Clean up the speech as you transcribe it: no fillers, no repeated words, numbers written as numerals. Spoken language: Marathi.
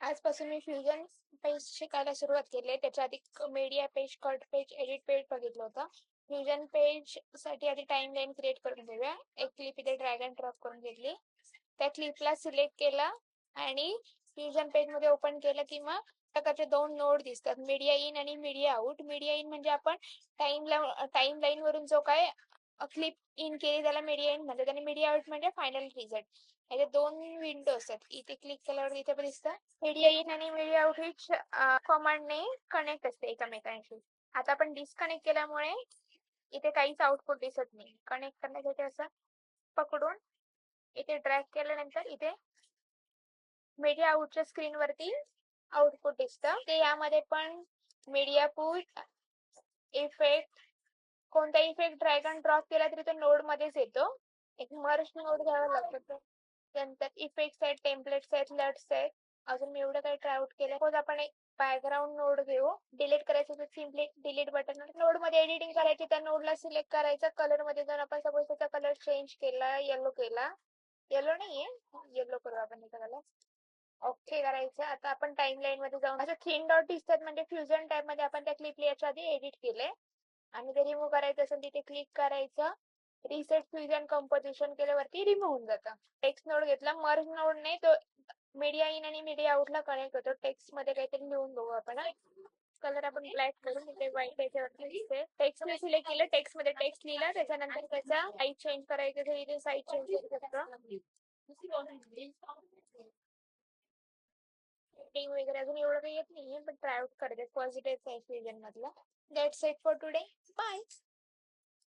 आजपासून मी फ्युजन पेज शिकायला सुरुवात केली आहे. त्याच्या आधी media page, cut page, edit page बघितलं होतं. फ्युजन पेज साठी आधी टाइमलाईन क्रिएट करून घेऊया. एक क्लिप इथे ड्रॅग अँड ड्रॉप करून घेतली. त्या क्लिपला सिलेक्ट केला आणि फ्युजन पेज मध्ये ओपन केलं की मग प्रकारचे दोन नोड दिसतात, मीडिया इन आणि मीडिया आउट. मीडिया इन म्हणजे आपण टाइम लाईन वरून जो काय क्लिप इन केली त्याला मीडिया इन म्हणतात आणि मीडिया आउट म्हणजे फायनल रिझल्ट. याचे दोन विंडो असतात. इथे क्लिक केल्यावर इथे पण दिसतं. मीडिया इन आणि मीडिया आउट ही कमांडने कनेक्ट असते एकमेकांशी. आता आपण डिस्कनेक्ट केल्यामुळे इथे काहीच आउटपुट दिसत नाही. कनेक्ट करण्यासाठी असं पकडून इथे ड्रॅग केल्यानंतर इथे मीडिया आउटच्या स्क्रीन वरती आउटपुट दिसतं. ते यामध्ये पण मीडिया पुश, इफेक्ट, कोणता इफेक्ट ड्रॅग अँड ड्रॉप केला तरी तो नोड मध्येच येतो. एक मर्ज नोड घ्यावा लागतो. त्यानंतर इफेक्ट्स आहेत, टेम्पलेट्स आहेत, लट्स आहेत. अजून मी एवढं काही ट्राय आउट केलं. सपोज आपण एक बॅकग्राऊंड नोड घेऊ. डिलीट करायचं तर सिम्पली डिलीट बटन. नोड मध्ये एडिटिंग करायची, त्या नोडला सिलेक्ट करायचं. कलर मध्ये जाऊन आपण सपोज त्याचा कलर चेंज केला, येलो केला. येलो नाहीये, येलो करू आपण त्याला. ओके करायचं. आता आपण टाइमलाईन मध्ये जाऊन असं 3 डॉट दिसतात म्हणजे फ्युजन टाइप मध्ये आपण त्या क्लिपला याच्या आधी एडिट केले. आणि ते रिमूव्ह करायचं असेल तिथे क्लिक करायचं. रिसेट फ्युजन कंपोजिशन केल्यावरती रिमूव्ह होऊन जातं. टेक्स्ट नोड घेतला. मर्ज नोड ने तो मीडिया इन आणि मीडिया आउटला कनेक्ट होतो. टेक्स्ट मध्ये काहीतरी लिहून बघू आपण. कलर आपण ब्लॅक करून इथे व्हाईट याच्यावरती दिसते. टेक्स्ट ने सिलेक्ट केलं, टेक्स्ट मध्ये टेक्स्ट लिहिला, त्याच्यानंतर त्याचा साईज चेंज करायचं तर इथे साईज चेंज करू शकतो. वगैरे अजून एवढं काही येत नाहीये, पण ट्राय आउट करते. फर्स्ट डे आहे फ्युजन मधला. That's it for today. Bye.